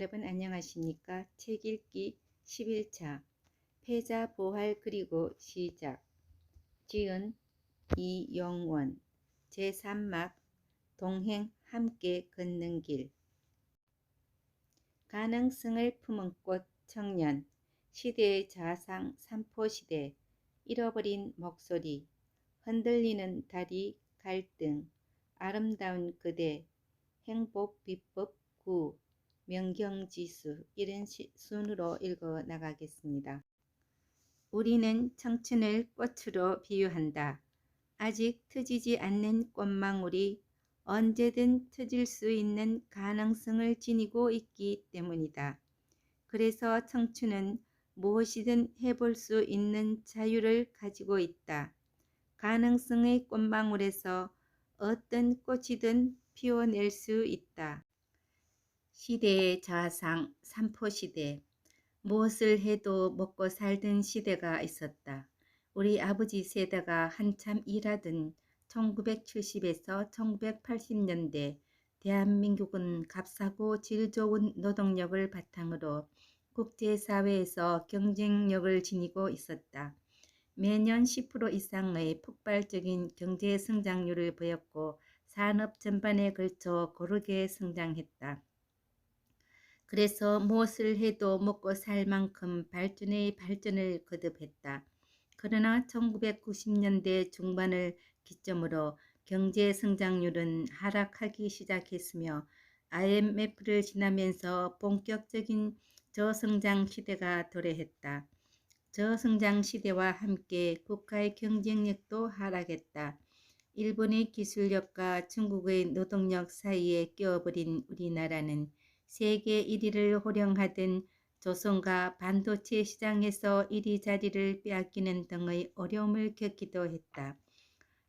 여러분 안녕하십니까? 책 읽기 11차 패자 부활 그리고 시작. 지은 이영원 제3막 동행 함께 걷는 길. 가능성을 품은 꽃 청년 시대의 자상 삼포시대 잃어버린 목소리 흔들리는 다리 갈등 아름다운 그대 행복 비법 9 명경지수 이런 순으로 읽어 나가겠습니다. 우리는 청춘을 꽃으로 비유한다. 아직 트지지 않는 꽃망울이 언제든 트질 수 있는 가능성을 지니고 있기 때문이다. 그래서 청춘은 무엇이든 해볼 수 있는 자유를 가지고 있다. 가능성의 꽃망울에서 어떤 꽃이든 피워낼 수 있다. 시대의 자상 삼포시대. 무엇을 해도 먹고 살던 시대가 있었다. 우리 아버지 세대가 한참 일하던 1970에서 1980년대 대한민국은 값싸고 질 좋은 노동력을 바탕으로 국제사회에서 경쟁력을 지니고 있었다. 매년 10% 이상의 폭발적인 경제 성장률을 보였고 산업 전반에 걸쳐 고르게 성장했다. 그래서 무엇을 해도 먹고 살 만큼 발전의 발전을 거듭했다. 그러나 1990년대 중반을 기점으로 경제 성장률은 하락하기 시작했으며 IMF를 지나면서 본격적인 저성장 시대가 도래했다. 저성장 시대와 함께 국가의 경쟁력도 하락했다. 일본의 기술력과 중국의 노동력 사이에 끼어버린 우리나라는 세계 1위를 호령하던 조선과 반도체 시장에서 1위 자리를 빼앗기는 등의 어려움을 겪기도 했다.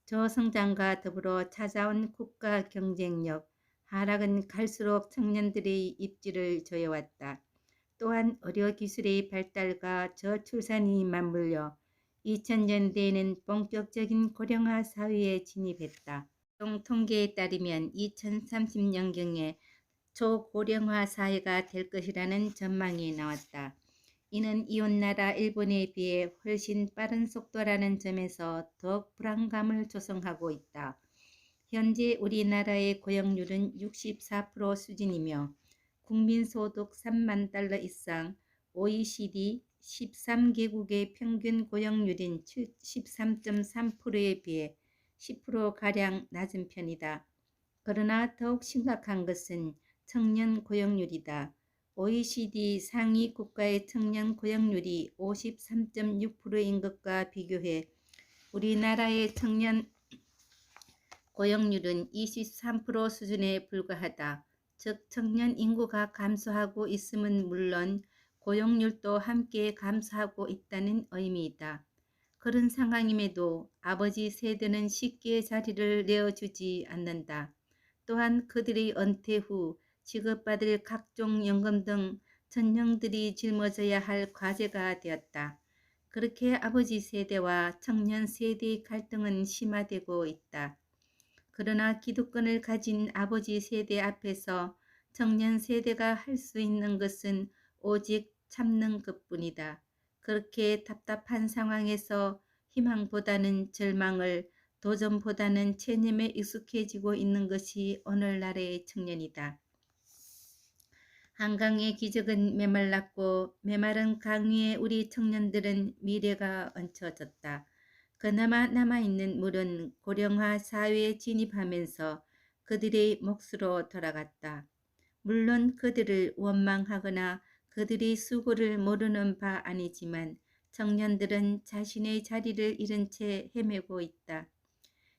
저성장과 더불어 찾아온 국가 경쟁력 하락은 갈수록 청년들의 입지를 조여왔다. 또한 의료기술의 발달과 저출산이 맞물려 2000년대에는 본격적인 고령화 사회에 진입했다. 통계에 따르면 2030년경에 초고령화 사회가 될 것이라는 전망이 나왔다. 이는 이웃나라 일본에 비해 훨씬 빠른 속도라는 점에서 더욱 불안감을 조성하고 있다. 현재 우리나라의 고용률은 64% 수준이며 국민소득 3만 달러 이상 OECD 13개국의 평균 고용률인 13.3%에 비해 10%가량 낮은 편이다. 그러나 더욱 심각한 것은 청년 고용률이다. OECD 상위 국가의 청년 고용률이 53.6%인 것과 비교해 우리나라의 청년 고용률은 23% 수준에 불과하다. 즉 청년 인구가 감소하고 있음은 물론 고용률도 함께 감소하고 있다는 의미이다. 그런 상황임에도 아버지 세대는 쉽게 자리를 내어주지 않는다. 또한 그들의 은퇴 후 지급받을 각종 연금 등 전형들이 짊어져야 할 과제가 되었다. 그렇게 아버지 세대와 청년 세대의 갈등은 심화되고 있다. 그러나 기득권을 가진 아버지 세대 앞에서 청년 세대가 할 수 있는 것은 오직 참는 것뿐이다. 그렇게 답답한 상황에서 희망보다는 절망을, 도전보다는 체념에 익숙해지고 있는 것이 오늘날의 청년이다. 한강의 기적은 메말랐고 메마른 강 위에 우리 청년들은 미래가 얹혀졌다. 그나마 남아있는 물은 고령화 사회에 진입하면서 그들의 몫으로 돌아갔다. 물론 그들을 원망하거나 그들의 수고를 모르는 바 아니지만 청년들은 자신의 자리를 잃은 채 헤매고 있다.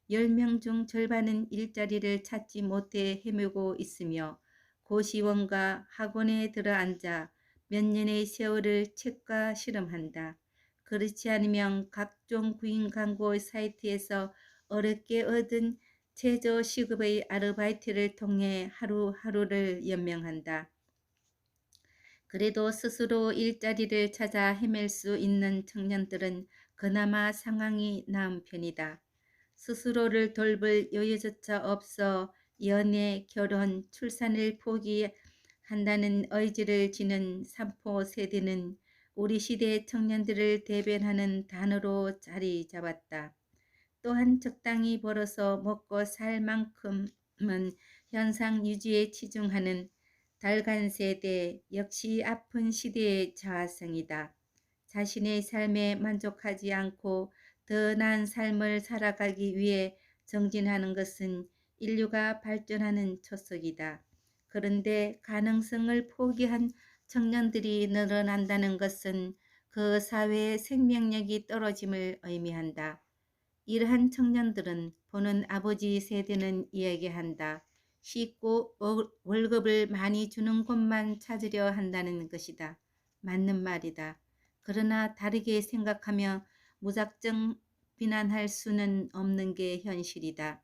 10명 중 절반은 일자리를 찾지 못해 헤매고 있으며 고시원과 학원에 들어앉아 몇 년의 세월을 책과 실험한다. 그렇지 않으면 각종 구인 광고 사이트에서 어렵게 얻은 최저 시급의 아르바이트를 통해 하루하루를 연명한다. 그래도 스스로 일자리를 찾아 헤맬 수 있는 청년들은 그나마 상황이 나은 편이다. 스스로를 돌볼 여유조차 없어 연애, 결혼, 출산을 포기한 한다는 의지를 지닌 삼포 세대는 우리 시대 청년들을 대변하는 단어로 자리 잡았다. 또한 적당히 벌어서 먹고 살 만큼은 현상 유지에 치중하는 달간 세대 역시 아픈 시대의 자화성이다. 자신의 삶에 만족하지 않고 더 나은 삶을 살아가기 위해 정진하는 것은 인류가 발전하는 초석이다. 그런데 가능성을 포기한 청년들이 늘어난다는 것은 그 사회의 생명력이 떨어짐을 의미한다. 이러한 청년들은 보는 아버지 세대는 이야기한다. 쉽고 월급을 많이 주는 곳만 찾으려 한다는 것이다. 맞는 말이다. 그러나 다르게 생각하며 무작정 비난할 수는 없는 게 현실이다.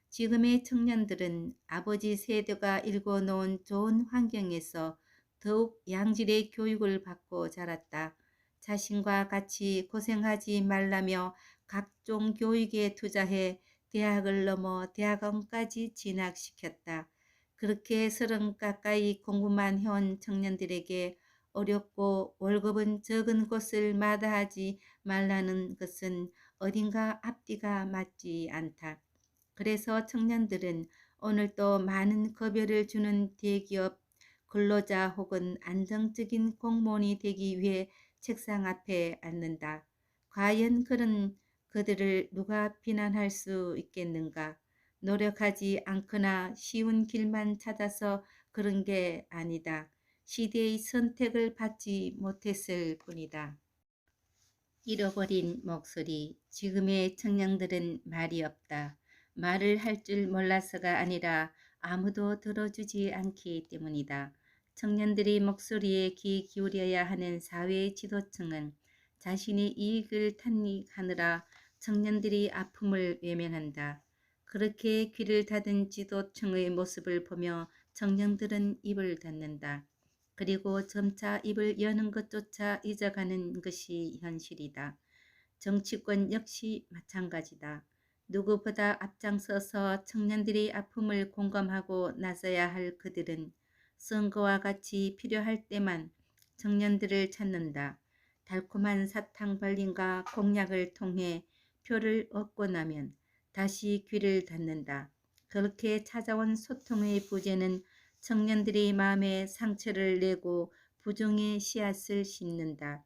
지금의 청년들은 아버지 세대가 일궈놓은 좋은 환경에서 더욱 양질의 교육을 받고 자랐다. 자신과 같이 고생하지 말라며 각종 교육에 투자해 대학을 넘어 대학원까지 진학시켰다. 그렇게 30 가까이 공부만 해온 청년들에게 어렵고 월급은 적은 곳을 마다하지 말라는 것은 어딘가 앞뒤가 맞지 않다. 그래서 청년들은 오늘도 많은 급여를 주는 대기업 근로자 혹은 안정적인 공무원이 되기 위해 책상 앞에 앉는다. 과연 그들을 누가 비난할 수 있겠는가? 노력하지 않거나 쉬운 길만 찾아서 그런 게 아니다. 시대의 선택을 받지 못했을 뿐이다. 잃어버린 목소리. 지금의 청년들은 말이 없다. 말을 할 줄 몰라서가 아니라 아무도 들어주지 않기 때문이다. 청년들이 목소리에 귀 기울여야 하는 사회의 지도층은 자신의 이익을 탐닉하느라 청년들이 아픔을 외면한다. 그렇게 귀를 닫은 지도층의 모습을 보며 청년들은 입을 닫는다. 그리고 점차 입을 여는 것조차 잊어가는 것이 현실이다. 정치권 역시 마찬가지다. 누구보다 앞장서서 청년들의 아픔을 공감하고 나서야 할 그들은 선거와 같이 필요할 때만 청년들을 찾는다. 달콤한 사탕 발림과 공약을 통해 표를 얻고 나면 다시 귀를 닫는다. 그렇게 찾아온 소통의 부재는 청년들의 마음에 상처를 내고 부정의 씨앗을 심는다.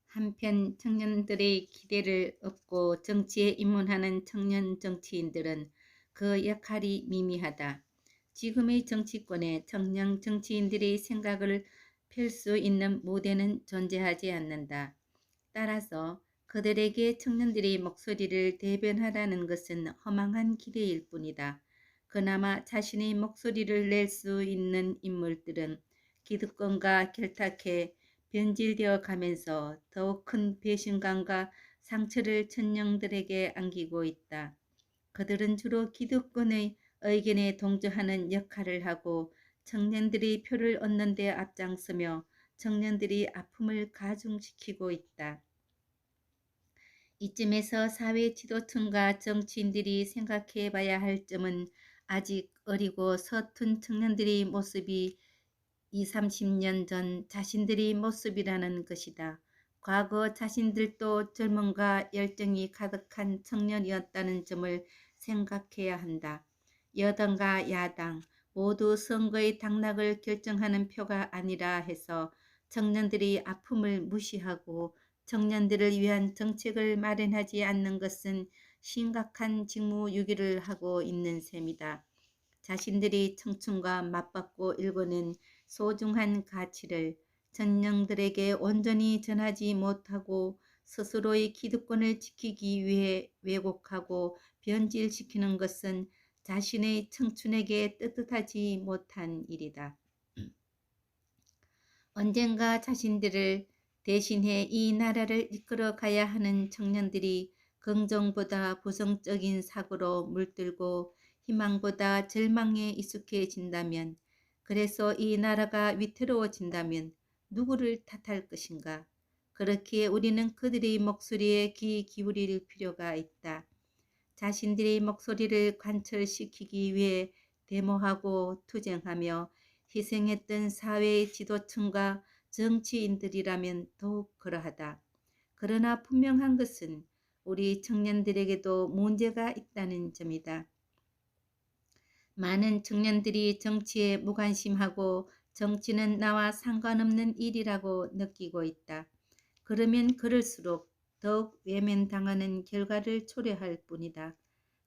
한편 청년들의 기대를 얻고 정치에 입문하는 청년 정치인들은 그 역할이 미미하다. 지금의 정치권에 청년 정치인들의 생각을 펼 수 있는 무대는 존재하지 않는다. 따라서 그들에게 청년들의 목소리를 대변하라는 것은 허망한 기대일 뿐이다. 그나마 자신의 목소리를 낼 수 있는 인물들은 기득권과 결탁해 변질되어 가면서 더욱 큰 배신감과 상처를 청년들에게 안기고 있다. 그들은 주로 기득권의 의견에 동조하는 역할을 하고 청년들이 표를 얻는 데 앞장서며 청년들이 아픔을 가중시키고 있다. 이쯤에서 사회 지도층과 정치인들이 생각해 봐야 할 점은 아직 어리고 서툰 청년들의 모습이 20, 30년 전 자신들의 모습이라는 것이다. 과거 자신들도 젊음과 열정이 가득한 청년이었다는 점을 생각해야 한다. 여당과 야당 모두 선거의 당락을 결정하는 표가 아니라 해서 청년들의 아픔을 무시하고 청년들을 위한 정책을 마련하지 않는 것은 심각한 직무유기를 하고 있는 셈이다. 자신들이 청춘과 맞받고 일궈낸 소중한 가치를 청년들에게 온전히 전하지 못하고 스스로의 기득권을 지키기 위해 왜곡하고 변질시키는 것은 자신의 청춘에게 떳떳하지 못한 일이다. 언젠가 자신들을 대신해 이 나라를 이끌어 가야 하는 청년들이 긍정보다 부정적인 사고로 물들고 희망보다 절망에 익숙해진다면, 그래서 이 나라가 위태로워진다면 누구를 탓할 것인가? 그렇기에 우리는 그들의 목소리에 귀 기울일 필요가 있다. 자신들의 목소리를 관철시키기 위해 데모하고 투쟁하며 희생했던 사회의 지도층과 정치인들이라면 더욱 그러하다. 그러나 분명한 것은 우리 청년들에게도 문제가 있다는 점이다. 많은 청년들이 정치에 무관심하고 정치는 나와 상관없는 일이라고 느끼고 있다. 그러면 그럴수록 더욱 외면당하는 결과를 초래할 뿐이다.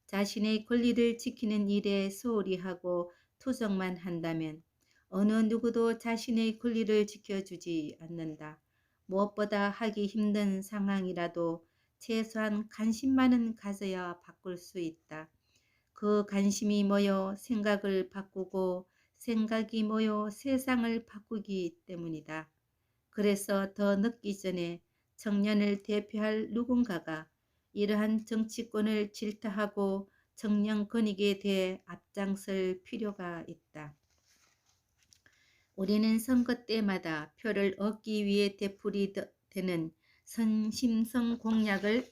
자신의 권리를 지키는 일에 소홀히 하고 투정만 한다면 어느 누구도 자신의 권리를 지켜주지 않는다. 무엇보다 하기 힘든 상황이라도 최소한 관심만은 가져야 바꿀 수 있다. 그 관심이 모여 생각을 바꾸고 생각이 모여 세상을 바꾸기 때문이다. 그래서 더 늦기 전에 청년을 대표할 누군가가 이러한 정치권을 질타하고 청년 권익에 대해 앞장설 필요가 있다. 우리는 선거 때마다 표를 얻기 위해 되풀이되는 선심성 공약을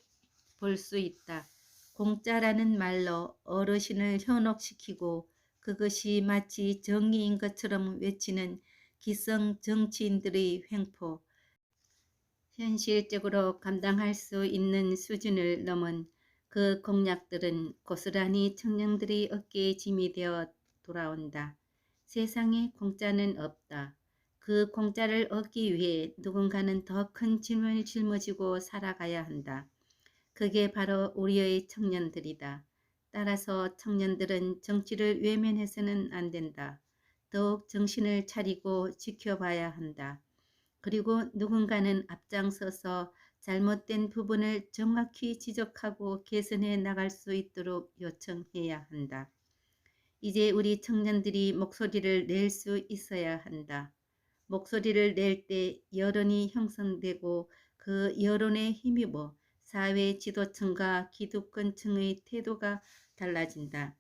볼 수 있다. 공짜라는 말로 어르신을 현혹시키고 그것이 마치 정의인 것처럼 외치는 기성 정치인들의 횡포, 현실적으로 감당할 수 있는 수준을 넘은 그 공약들은 고스란히 청년들의 어깨에 짐이 되어 돌아온다. 세상에 공짜는 없다. 그 공짜를 얻기 위해 누군가는 더 큰 짐을 짊어지고 살아가야 한다. 그게 바로 우리의 청년들이다. 따라서 청년들은 정치를 외면해서는 안 된다. 더욱 정신을 차리고 지켜봐야 한다. 그리고 누군가는 앞장서서 잘못된 부분을 정확히 지적하고 개선해 나갈 수 있도록 요청해야 한다. 이제 우리 청년들이 목소리를 낼 수 있어야 한다. 목소리를 낼 때 여론이 형성되고 그 여론에 힘입어 사회 지도층과 기득권층의 태도가 달라진다.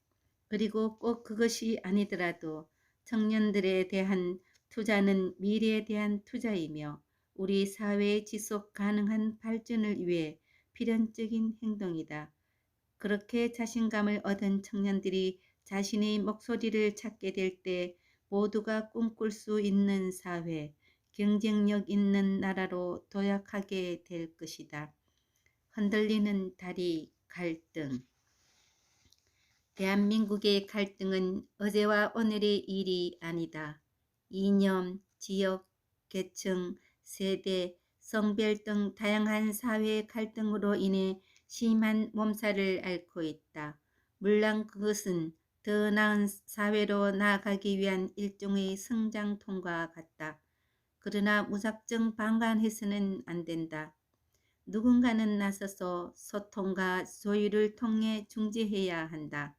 그리고 꼭 그것이 아니더라도 청년들에 대한 투자는 미래에 대한 투자이며 우리 사회의 지속 가능한 발전을 위해 필연적인 행동이다. 그렇게 자신감을 얻은 청년들이 자신의 목소리를 찾게 될 때 모두가 꿈꿀 수 있는 사회, 경쟁력 있는 나라로 도약하게 될 것이다. 흔들리는 다리 갈등. 대한민국의 갈등은 어제와 오늘의 일이 아니다. 이념, 지역, 계층, 세대, 성별 등 다양한 사회 갈등으로 인해 심한 몸살을 앓고 있다. 물론 그것은 더 나은 사회로 나아가기 위한 일종의 성장통과 같다. 그러나 무작정 방관해서는 안 된다. 누군가는 나서서 소통과 조율을 통해 중재해야 한다.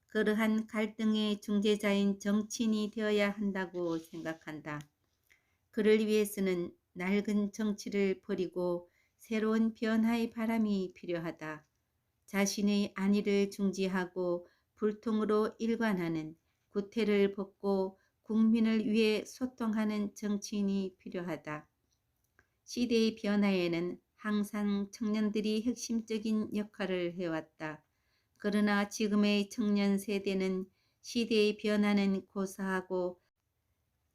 그러한 갈등의 중재자인 정치인이 되어야 한다고 생각한다. 그를 위해서는 낡은 정치를 버리고 새로운 변화의 바람이 필요하다. 자신의 안위를 중지하고 불통으로 일관하는 구태를 벗고 국민을 위해 소통하는 정치인이 필요하다. 시대의 변화에는 항상 청년들이 핵심적인 역할을 해왔다. 그러나 지금의 청년 세대는 시대의 변화는 고사하고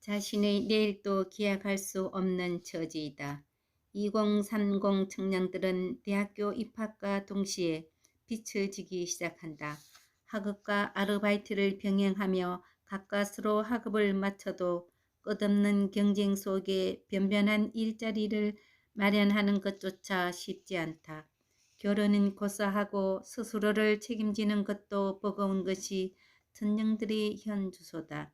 자신의 내일도 기약할 수 없는 처지이다. 2030 청년들은 대학교 입학과 동시에 빛을 지기 시작한다. 학업과 아르바이트를 병행하며 가까스로 학업을 마쳐도 끝없는 경쟁 속에 변변한 일자리를 마련하는 것조차 쉽지 않다. 결혼은 고사하고 스스로를 책임지는 것도 버거운 것이 청년들의 현 주소다.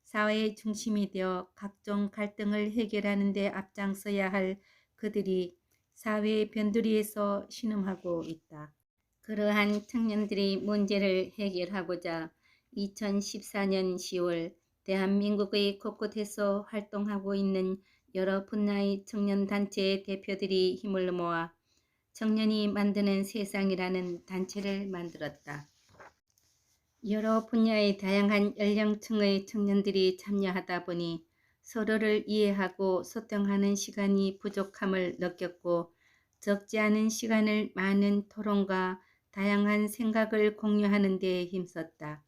사회의 중심이 되어 각종 갈등을 해결하는 데 앞장서야 할 그들이 사회의 변두리에서 신음하고 있다. 그러한 청년들이 문제를 해결하고자 2014년 10월 대한민국의 곳곳에서 활동하고 있는 여러 분야의 청년단체의 대표들이 힘을 모아 청년이 만드는 세상이라는 단체를 만들었다. 여러 분야의 다양한 연령층의 청년들이 참여하다 보니 서로를 이해하고 소통하는 시간이 부족함을 느꼈고 적지 않은 시간을 많은 토론과 다양한 생각을 공유하는 데 힘썼다.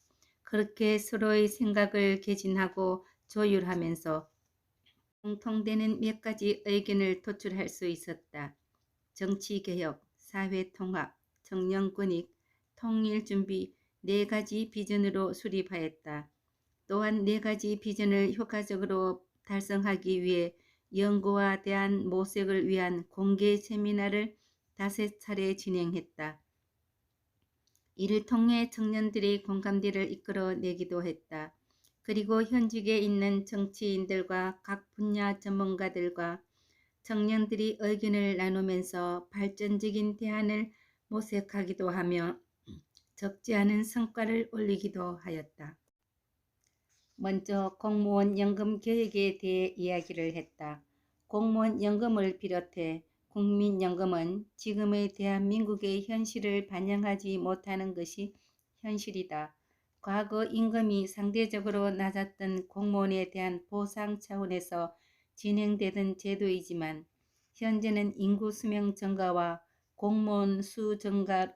그렇게 서로의 생각을 개진하고 조율하면서 공통되는 몇 가지 의견을 도출할 수 있었다. 정치개혁, 사회통합, 청년권익, 통일준비 네 가지 비전으로 수립하였다. 또한 네 가지 비전을 효과적으로 달성하기 위해 연구와 대한 모색을 위한 공개 세미나를 5차례 진행했다. 이를 통해 청년들의 공감대를 이끌어내기도 했다. 그리고 현직에 있는 정치인들과 각 분야 전문가들과 청년들이 의견을 나누면서 발전적인 대안을 모색하기도 하며 적지 않은 성과를 올리기도 하였다. 먼저 공무원 연금 개혁에 대해 이야기를 했다. 공무원 연금을 비롯해 국민연금은 지금의 대한민국의 현실을 반영하지 못하는 것이 현실이다. 과거 임금이 상대적으로 낮았던 공무원에 대한 보상 차원에서 진행되던 제도이지만 현재는 인구 수명 증가와 공무원 수 증가,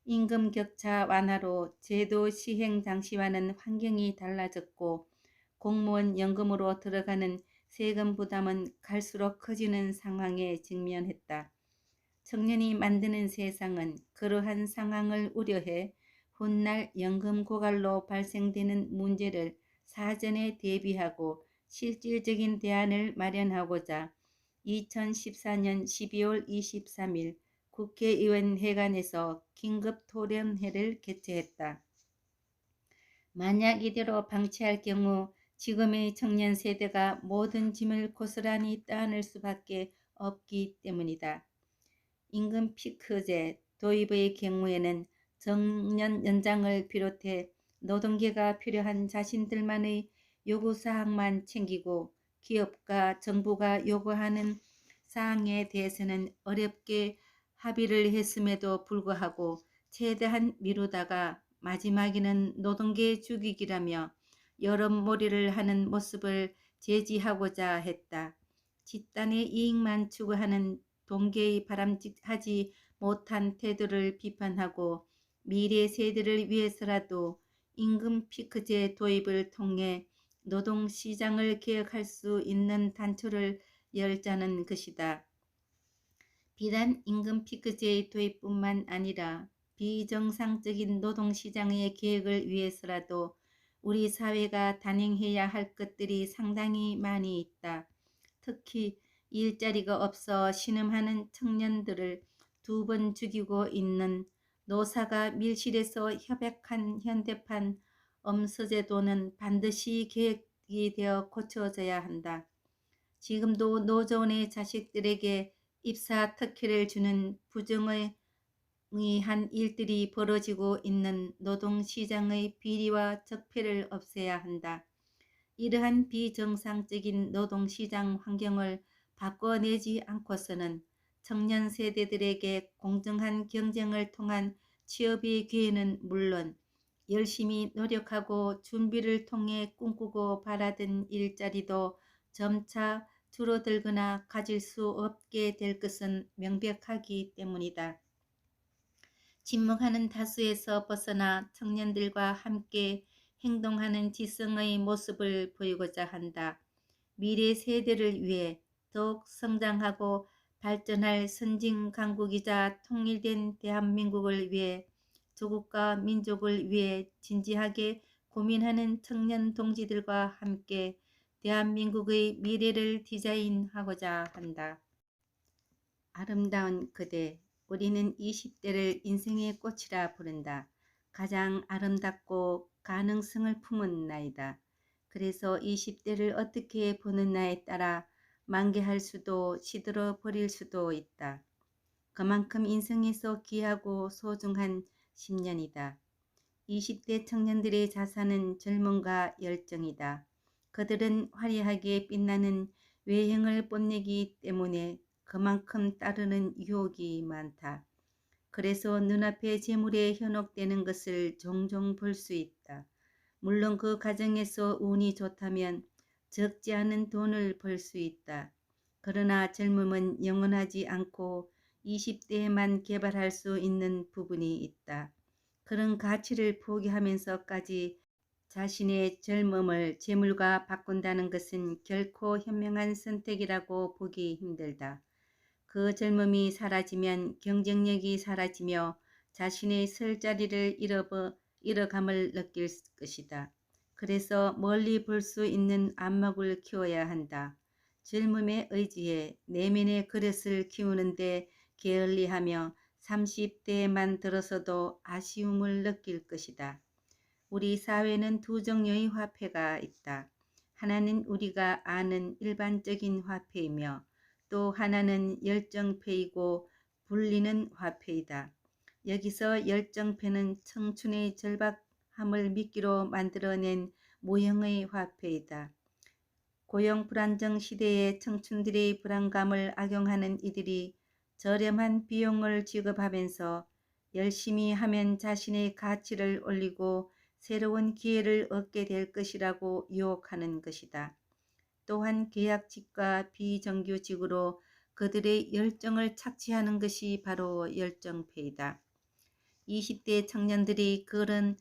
임금 격차 완화로 제도 시행 당시와는 환경이 달라졌고 공무원 연금으로 들어가는 세금 부담은 갈수록 커지는 상황에 직면했다. 청년이 만드는 세상은 그러한 상황을 우려해 훗날 연금 고갈로 발생되는 문제를 사전에 대비하고 실질적인 대안을 마련하고자 2014년 12월 23일 국회의원회관에서 긴급 토론회를 개최했다. 만약 이대로 방치할 경우 지금의 청년 세대가 모든 짐을 고스란히 떠안을 수밖에 없기 때문이다. 임금 피크제 도입의 경우에는 정년 연장을 비롯해 노동계가 필요한 자신들만의 요구사항만 챙기고 기업과 정부가 요구하는 사항에 대해서는 어렵게 합의를 했음에도 불구하고 최대한 미루다가 마지막에는 노동계 죽이기라며 여론몰이를 하는 모습을 제지하고자 했다. 집단의 이익만 추구하는 동계의 바람직하지 못한 태도를 비판하고 미래 세대를 위해서라도 임금 피크제 도입을 통해 노동시장을 개혁할 수 있는 단초를 열자는 것이다. 비단 임금 피크제의 도입뿐만 아니라 비정상적인 노동시장의 개혁을 위해서라도 우리 사회가 단행해야 할 것들이 상당히 많이 있다. 특히 일자리가 없어 신음하는 청년들을 2번 죽이고 있는 노사가 밀실에서 협약한 현대판 엄서제도는 반드시 개혁이 되어 고쳐져야 한다. 지금도 노조원의 자식들에게 입사 특혜를 주는 부정의한 일들이 벌어지고 있는 노동시장의 비리와 적폐를 없애야 한다. 이러한 비정상적인 노동시장 환경을 바꿔내지 않고서는 청년 세대들에게 공정한 경쟁을 통한 취업의 기회는 물론 열심히 노력하고 준비를 통해 꿈꾸고 바라던 일자리도 점차 줄어들거나 가질 수 없게 될 것은 명백하기 때문이다. 침묵하는 다수에서 벗어나 청년들과 함께 행동하는 지성의 모습을 보이고자 한다. 미래 세대를 위해 더욱 성장하고 발전할 선진 강국이자 통일된 대한민국을 위해 조국과 민족을 위해 진지하게 고민하는 청년 동지들과 함께 대한민국의 미래를 디자인하고자 한다. 아름다운 그대, 우리는 20대를 인생의 꽃이라 부른다. 가장 아름답고 가능성을 품은 나이다. 그래서 20대를 어떻게 보느냐에 따라 만개할 수도 시들어 버릴 수도 있다. 그만큼 인생에서 귀하고 소중한 10년이다. 20대 청년들의 자산은 젊음과 열정이다. 그들은 화려하게 빛나는 외형을 뽐내기 때문에 그만큼 따르는 유혹이 많다. 그래서 눈앞의 재물에 현혹되는 것을 종종 볼 수 있다. 물론 그 과정에서 운이 좋다면 적지 않은 돈을 벌 수 있다. 그러나 젊음은 영원하지 않고 20대에만 개발할 수 있는 부분이 있다. 그런 가치를 포기하면서까지 자신의 젊음을 재물과 바꾼다는 것은 결코 현명한 선택이라고 보기 힘들다. 그 젊음이 사라지면 경쟁력이 사라지며 자신의 설 자리를 잃어감을 느낄 것이다. 그래서 멀리 볼 수 있는 안목을 키워야 한다. 젊음에 의지해 내면의 그릇을 키우는데 게을리하며 30대에만 들어서도 아쉬움을 느낄 것이다. 우리 사회는 두 종류의 화폐가 있다. 하나는 우리가 아는 일반적인 화폐이며 또 하나는 열정페이고 불리는 화폐이다. 여기서 열정페는 청춘의 절박함을 미끼로 만들어낸 모형의 화폐이다. 고용 불안정 시대에 청춘들의 불안감을 악용하는 이들이 저렴한 비용을 지급하면서 열심히 하면 자신의 가치를 올리고 새로운 기회를 얻게 될 것이라고 유혹하는 것이다. 또한 계약직과 비정규직으로 그들의 열정을 착취하는 것이 바로 열정페이다. 20대 청년들이 그런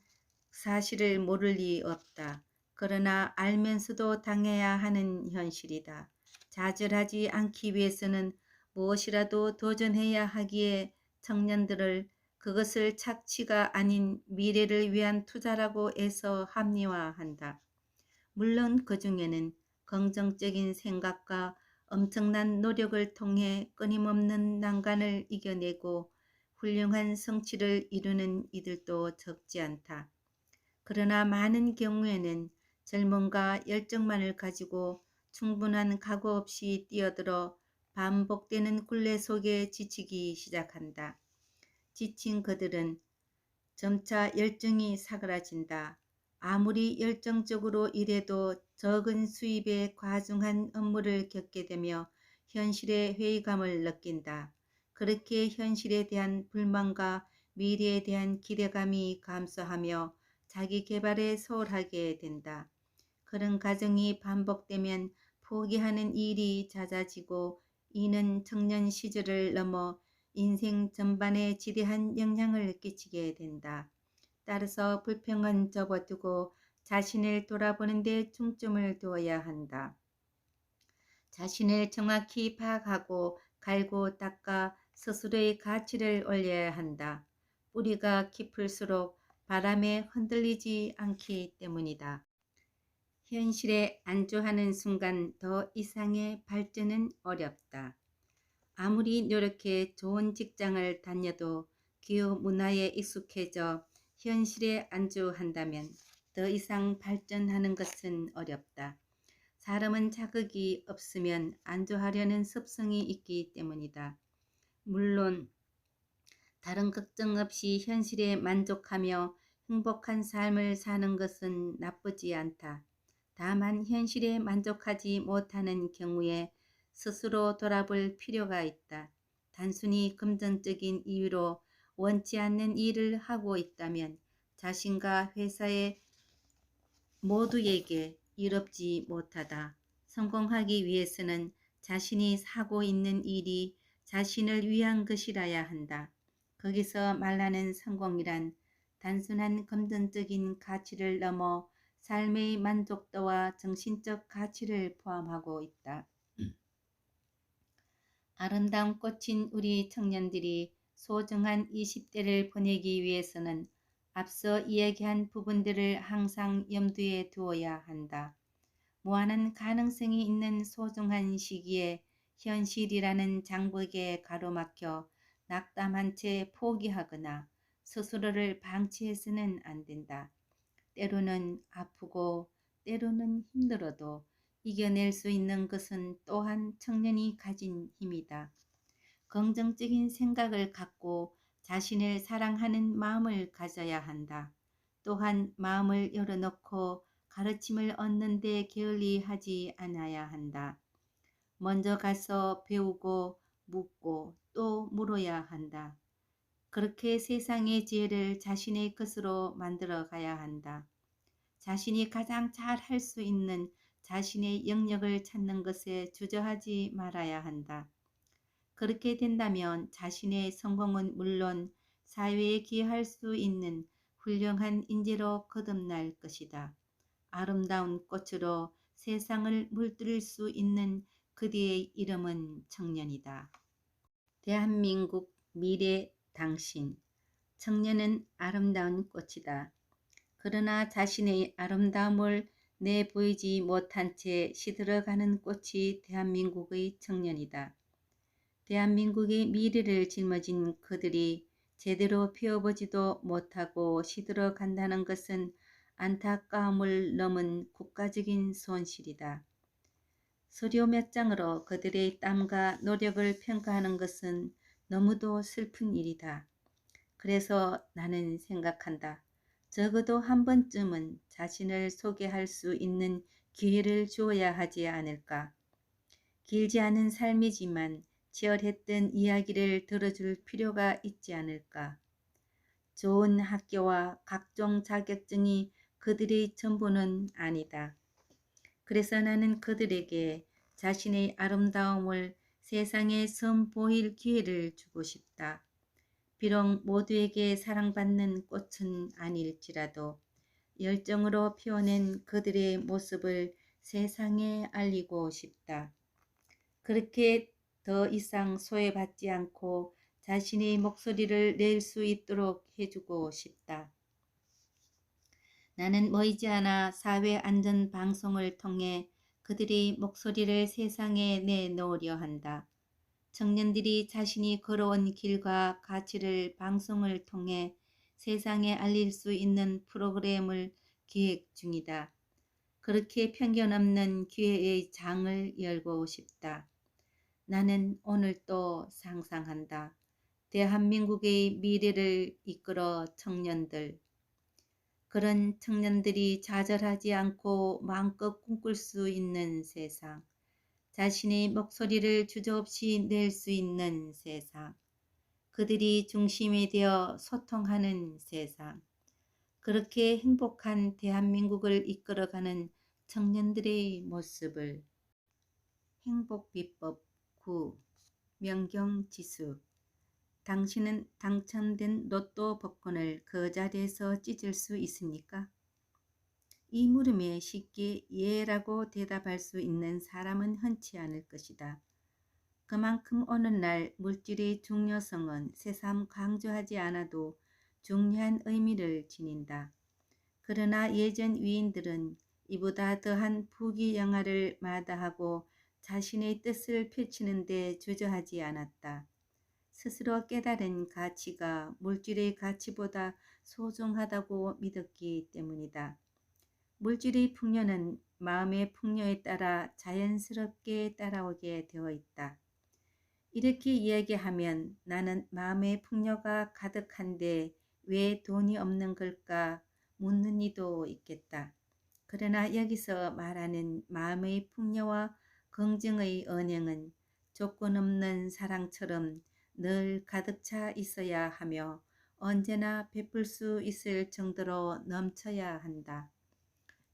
사실을 모를 리 없다. 그러나 알면서도 당해야 하는 현실이다. 좌절하지 않기 위해서는 무엇이라도 도전해야 하기에 청년들을 그것을 착취가 아닌 미래를 위한 투자라고 애써 합리화한다. 물론 그 중에는 긍정적인 생각과 엄청난 노력을 통해 끊임없는 난관을 이겨내고 훌륭한 성취를 이루는 이들도 적지 않다. 그러나 많은 경우에는 젊음과 열정만을 가지고 충분한 각오 없이 뛰어들어 반복되는 굴레 속에 지치기 시작한다. 지친 그들은 점차 열정이 사그라진다. 아무리 열정적으로 일해도 적은 수입에 과중한 업무를 겪게 되며 현실의 회의감을 느낀다. 그렇게 현실에 대한 불만과 미래에 대한 기대감이 감소하며 자기 개발에 소홀하게 된다. 그런 과정이 반복되면 포기하는 일이 잦아지고 이는 청년 시절을 넘어 인생 전반에 지대한 영향을 끼치게 된다. 따라서 불평은 접어두고 자신을 돌아보는 데 중점을 두어야 한다. 자신을 정확히 파악하고 갈고 닦아 스스로의 가치를 올려야 한다. 뿌리가 깊을수록 바람에 흔들리지 않기 때문이다. 현실에 안주하는 순간 더 이상의 발전은 어렵다. 아무리 노력해 좋은 직장을 다녀도 기업 문화에 익숙해져 현실에 안주한다면 더 이상 발전하는 것은 어렵다. 사람은 자극이 없으면 안주하려는 습성이 있기 때문이다. 물론 다른 걱정 없이 현실에 만족하며 행복한 삶을 사는 것은 나쁘지 않다. 다만 현실에 만족하지 못하는 경우에 스스로 돌아볼 필요가 있다. 단순히 금전적인 이유로 원치 않는 일을 하고 있다면 자신과 회사의 모두에게 이롭지 못하다. 성공하기 위해서는 자신이 하고 있는 일이 자신을 위한 것이라야 한다. 거기서 말하는 성공이란 단순한 금전적인 가치를 넘어 삶의 만족도와 정신적 가치를 포함하고 있다. 아름다운 꽃인 우리 청년들이 소중한 20대를 보내기 위해서는 앞서 이야기한 부분들을 항상 염두에 두어야 한다. 무한한 가능성이 있는 소중한 시기에 현실이라는 장벽에 가로막혀 낙담한 채 포기하거나 스스로를 방치해서는 안 된다. 때로는 아프고 때로는 힘들어도 이겨낼 수 있는 것은 또한 청년이 가진 힘이다. 긍정적인 생각을 갖고 자신을 사랑하는 마음을 가져야 한다. 또한 마음을 열어놓고 가르침을 얻는 데 게을리하지 않아야 한다. 먼저 가서 배우고 묻고 또 물어야 한다. 그렇게 세상의 지혜를 자신의 것으로 만들어 가야 한다. 자신이 가장 잘 할 수 있는 자신의 영역을 찾는 것에 주저하지 말아야 한다. 그렇게 된다면 자신의 성공은 물론 사회에 기여할 수 있는 훌륭한 인재로 거듭날 것이다. 아름다운 꽃으로 세상을 물들일 수 있는 그대의 이름은 청년이다. 대한민국 미래 당신. 청년은 아름다운 꽃이다. 그러나 자신의 아름다움을 내보이지 못한 채 시들어가는 꽃이 대한민국의 청년이다. 대한민국의 미래를 짊어진 그들이 제대로 피어보지도 못하고 시들어간다는 것은 안타까움을 넘은 국가적인 손실이다. 서류 몇 장으로 그들의 땀과 노력을 평가하는 것은 너무도 슬픈 일이다. 그래서 나는 생각한다. 적어도 한 번쯤은 자신을 소개할 수 있는 기회를 주어야 하지 않을까. 길지 않은 삶이지만 치열했던 이야기를 들어줄 필요가 있지 않을까. 좋은 학교와 각종 자격증이 그들의 전부는 아니다. 그래서 나는 그들에게 자신의 아름다움을 세상에 선보일 기회를 주고 싶다. 비록 모두에게 사랑받는 꽃은 아닐지라도 열정으로 피워낸 그들의 모습을 세상에 알리고 싶다. 그렇게 더 이상 소외받지 않고 자신의 목소리를 낼 수 있도록 해주고 싶다. 나는 머지않아 사회안전방송을 통해 그들의 목소리를 세상에 내놓으려 한다. 청년들이 자신이 걸어온 길과 가치를 방송을 통해 세상에 알릴 수 있는 프로그램을 기획 중이다. 그렇게 편견 없는 기회의 장을 열고 싶다. 나는 오늘 또 상상한다. 대한민국의 미래를 이끌어 청년들. 그런 청년들이 좌절하지 않고 마음껏 꿈꿀 수 있는 세상. 자신의 목소리를 주저없이 낼 수 있는 세상. 그들이 중심이 되어 소통하는 세상. 그렇게 행복한 대한민국을 이끌어가는 청년들의 모습을. 행복비법 9. 명경지수. 당신은 당첨된 로또 복권을 그 자리에서 찢을 수 있습니까? 이 물음에 쉽게 예라고 대답할 수 있는 사람은 흔치 않을 것이다. 그만큼 오늘날 물질의 중요성은 새삼 강조하지 않아도 중요한 의미를 지닌다. 그러나 예전 위인들은 이보다 더한 부귀영화를 마다하고 자신의 뜻을 펼치는 데 주저하지 않았다. 스스로 깨달은 가치가 물질의 가치보다 소중하다고 믿었기 때문이다. 물질의 풍요는 마음의 풍요에 따라 자연스럽게 따라오게 되어 있다. 이렇게 이야기하면 나는 마음의 풍요가 가득한데 왜 돈이 없는 걸까 묻는 이도 있겠다. 그러나 여기서 말하는 마음의 풍요와 긍정의 언행은 조건 없는 사랑처럼 늘 가득 차 있어야 하며 언제나 베풀 수 있을 정도로 넘쳐야 한다.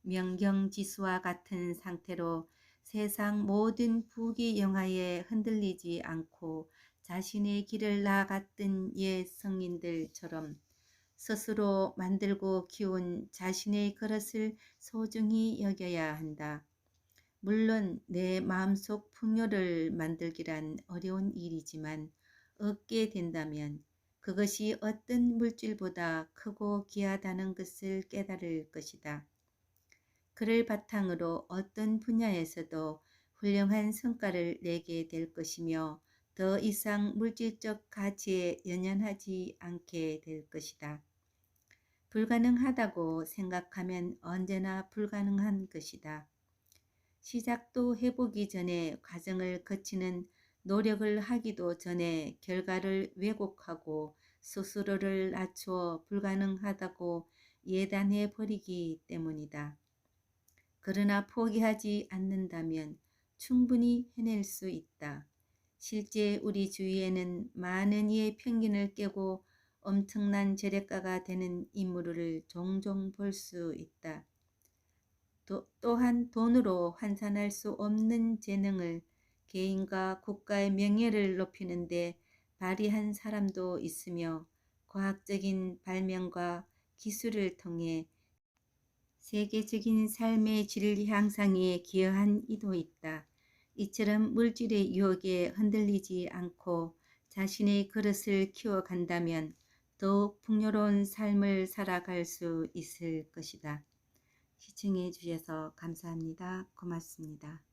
명경지수와 같은 상태로 세상 모든 부귀영화에 흔들리지 않고 자신의 길을 나아갔던 옛 성인들처럼 스스로 만들고 키운 자신의 그릇을 소중히 여겨야 한다. 물론 내 마음속 풍요를 만들기란 어려운 일이지만 얻게 된다면 그것이 어떤 물질보다 크고 귀하다는 것을 깨달을 것이다. 그를 바탕으로 어떤 분야에서도 훌륭한 성과를 내게 될 것이며 더 이상 물질적 가치에 연연하지 않게 될 것이다. 불가능하다고 생각하면 언제나 불가능한 것이다. 시작도 해보기 전에 과정을 거치는 노력을 하기도 전에 결과를 왜곡하고 스스로를 낮추어 불가능하다고 예단해 버리기 때문이다. 그러나 포기하지 않는다면 충분히 해낼 수 있다. 실제 우리 주위에는 많은 이의 편견을 깨고 엄청난 재력가가 되는 인물을 종종 볼 수 있다. 또한 돈으로 환산할 수 없는 재능을 개인과 국가의 명예를 높이는 데 발휘한 사람도 있으며 과학적인 발명과 기술을 통해 세계적인 삶의 질 향상에 기여한 이도 있다. 이처럼 물질의 유혹에 흔들리지 않고 자신의 그릇을 키워간다면 더욱 풍요로운 삶을 살아갈 수 있을 것이다. 시청해 주셔서 감사합니다. 고맙습니다.